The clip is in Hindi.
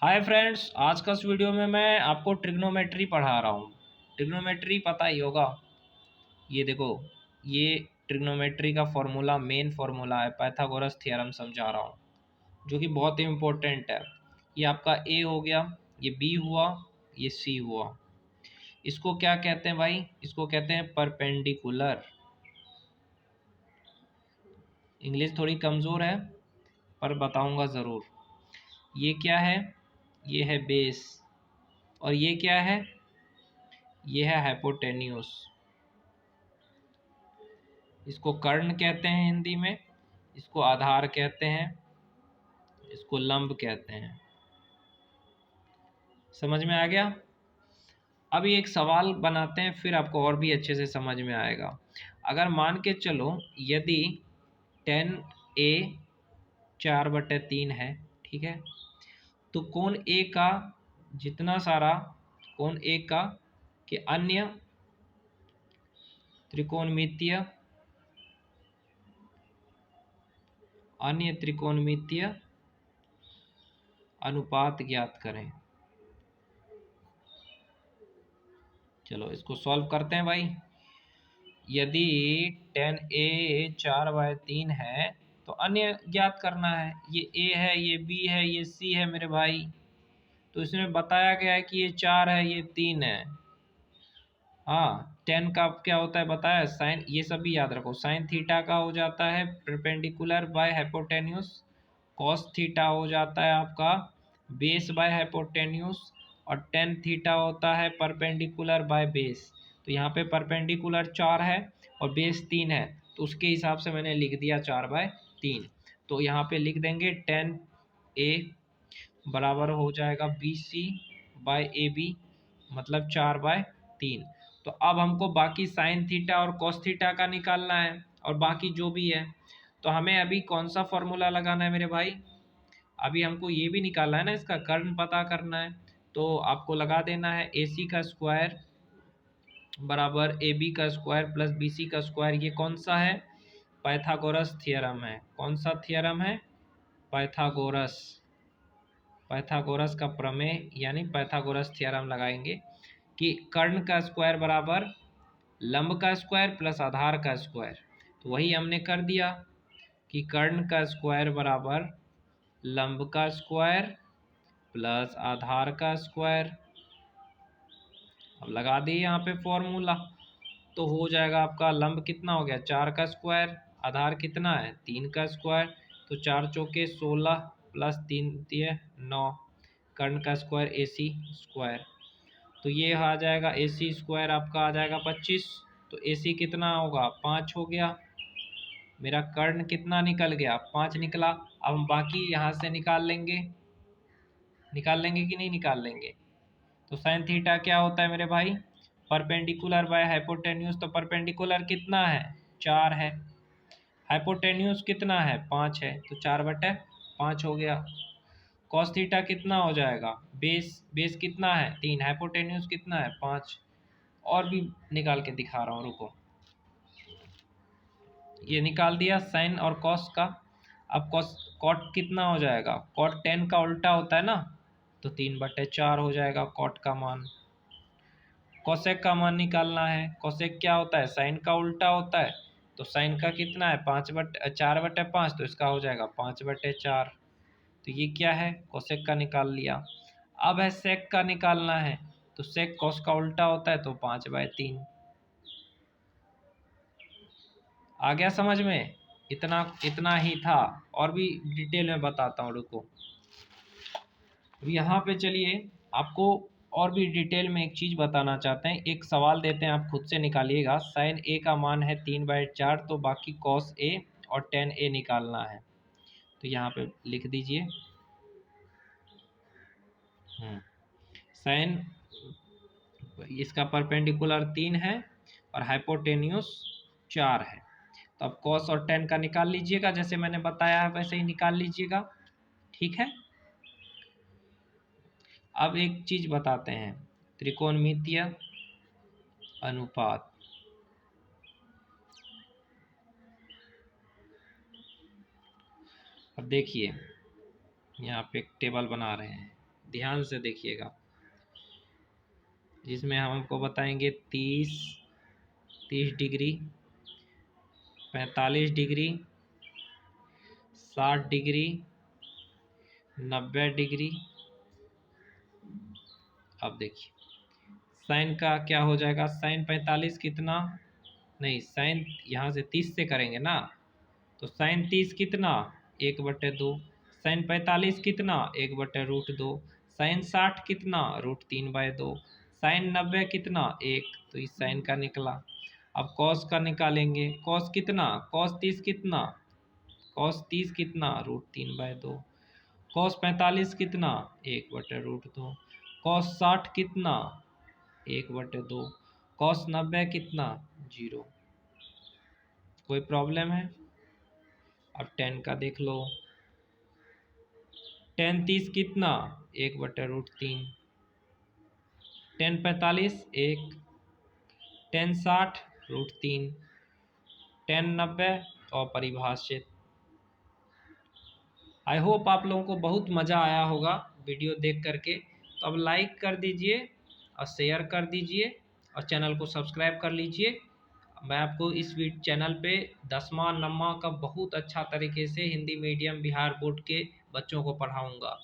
हाय फ्रेंड्स, आज का इस वीडियो में मैं आपको ट्रिग्नोमेट्री पढ़ा रहा हूँ। ट्रिग्नोमेट्री पता ही होगा। ये देखो, ये ट्रिग्नोमेट्री का फॉर्मूला मेन फॉर्मूला है, पाइथागोरस थ्योरम समझा रहा हूँ, जो कि बहुत ही इम्पोर्टेंट है। ये आपका ए हो गया, ये बी हुआ, ये सी हुआ। इसको क्या कहते हैं भाई? इसको कहते हैं परपेंडिकुलर। इंग्लिश थोड़ी कमज़ोर है पर बताऊँगा ज़रूर। ये क्या है? ये है बेस। और ये क्या है? ये है हाइपोटेन्यूस। इसको कर्ण कहते हैं हिंदी में, इसको आधार कहते हैं, इसको लंब कहते हैं। समझ में आ गया? अब ये एक सवाल बनाते हैं, फिर आपको और भी अच्छे से समझ में आएगा। अगर मान के चलो, यदि 10a 4/3 है, ठीक है, तो कोण ए का जितना सारा कोण ए का कि अन्य त्रिकोणमितीय अनुपात ज्ञात करें। चलो इसको सॉल्व करते हैं भाई। यदि 10a 4/3 है तो अन्य ज्ञात करना है। ये a है, ये b है, ये c है मेरे भाई। तो इसमें बताया गया है कि ये 4 है, ये 3 है। हाँ, 10 का क्या होता है बताया? साइन, ये सब भी याद रखो। साइन थीटा का हो जाता है perpendicular by hypotenuse. Cos theta हो जाता है आपका बेस बाय हाइपोटेन्यूस। और टेन थीटा होता है परपेंडिकुलर बाय बेस। तो यहाँ पे परपेंडिकुलर 4 है और बेस 3 है, तो उसके हिसाब से मैंने लिख दिया 4/3। तो यहाँ पे लिख देंगे 10a बराबर हो जाएगा BC/AB, मतलब 4/3। तो अब हमको बाकी साइन थीटा और कॉस थीटा का निकालना है और बाकी जो भी है। तो हमें अभी कौन सा फॉर्मूला लगाना है मेरे भाई? अभी हमको ये भी निकालना है ना, इसका कर्ण पता करना है। तो आपको लगा देना है AC का स्क्वायर बराबर AB का स्क्वायर प्लस BC का स्क्वायर। ये कौन सा है? पाइथागोरस थ्योरम है। कौन सा थ्योरम है? पाइथागोरस। पाइथागोरस का प्रमेय यानी पाइथागोरस थ्योरम लगाएंगे कि कर्ण का स्क्वायर बराबर लंब का स्क्वायर प्लस आधार का स्क्वायर। तो वही हमने कर दिया कि कर्ण का स्क्वायर बराबर लंब का स्क्वायर प्लस आधार का स्क्वायर। अब लगा दिए यहाँ पे फॉर्मूला, तो हो जाएगा आपका लंब कितना हो गया 4 का स्क्वायर, आधार कितना है 3 का स्क्वायर। तो 4 चौके 16 प्लस 3 दिए 9, कर्ण का स्क्वायर AC स्क्वायर। तो ये आ जाएगा AC स्क्वायर आपका आ जाएगा 25। तो AC कितना होगा 5 हो गया। मेरा कर्ण कितना निकल गया 5 निकला। अब हम बाकी यहाँ से निकाल लेंगे कि नहीं निकाल लेंगे? तो साइन थीटा क्या होता है मेरे भाई? Perpendicular by hypotenuse. तो परपेंडिकुलर कितना है 4 है, हाइपोटेन्यूज कितना है 5 है, तो 4/5 हो गया। कॉस थीटा कितना हो जाएगा? बेस कितना है 3, हाइपोटेन्यूज कितना है 5। और भी निकाल के दिखा रहा हूँ, रुको। ये निकाल दिया साइन और कॉस का। अब कॉस कॉट कितना हो जाएगा? कॉट 10 का उल्टा होता है ना, तो 3/4 हो जाएगा कॉट का मान। कोसेक का मान निकालना है। कोसेक क्या होता है? साइन का उल्टा होता है। तो साइन का कितना है 4/5, तो इसका हो जाएगा 5/4। तो ये क्या है? कोसेक का निकाल लिया। अब है सेक का निकालना है। तो सेक कॉस का उल्टा होता है, तो 5/3। आ गया समझ में? इतना इतना ही था, और भी डिटेल में बताता हूँ, रुको। अब यहाँ पे चलिए आपको और भी डिटेल में एक चीज़ बताना चाहते हैं। एक सवाल देते हैं, आप खुद से निकालिएगा। साइन A का मान है 3/4, तो बाकी कॉस A और टेन A निकालना है। तो यहाँ पे लिख दीजिए साइन, इसका परपेंडिकुलर 3 है और हाइपोटेन्यूस 4 है। तो अब कॉस और टेन का निकाल लीजिएगा, जैसे मैंने बताया है वैसे ही निकाल लीजिएगा, ठीक है। अब एक चीज़ बताते हैं, त्रिकोणमितीय अनुपात। अब देखिए, यहाँ पे एक टेबल बना रहे हैं, ध्यान से देखिएगा, जिसमें हम आपको बताएंगे 30 डिग्री, 45 डिग्री, 60 डिग्री, 90 डिग्री। अब देखिए साइन का क्या हो जाएगा, साइन 45 कितना, नहीं साइन यहाँ से 30 से करेंगे ना, तो साइन 30 कितना, 1/2। साइन 45 कितना, 1/√2। साइन 60 कितना, √3/2। साइन 90 कितना, 1, तो इस साइन का निकला। अब कॉस का निकालेंगे, कॉस कितना, कॉस 30 कितना, कॉस 30 कितना, √3/2। कॉस 45 कितना, 1/√2। कॉस 60 कितना, 1/2। कॉस 90 कितना, 0। कोई प्रॉब्लम है? अब टेन का देख लो, टेन 30 कितना, 1/√3। टेन 45 1, टेन 60 √3, टेन 90 अपरिभाषित। आई होप आप लोगों को बहुत मज़ा आया होगा वीडियो देख करके। तो अब लाइक कर दीजिए और शेयर कर दीजिए और चैनल को सब्सक्राइब कर लीजिए। मैं आपको इस चैनल पे 10वां 9वां का बहुत अच्छा तरीके से हिंदी मीडियम बिहार बोर्ड के बच्चों को पढ़ाऊँगा।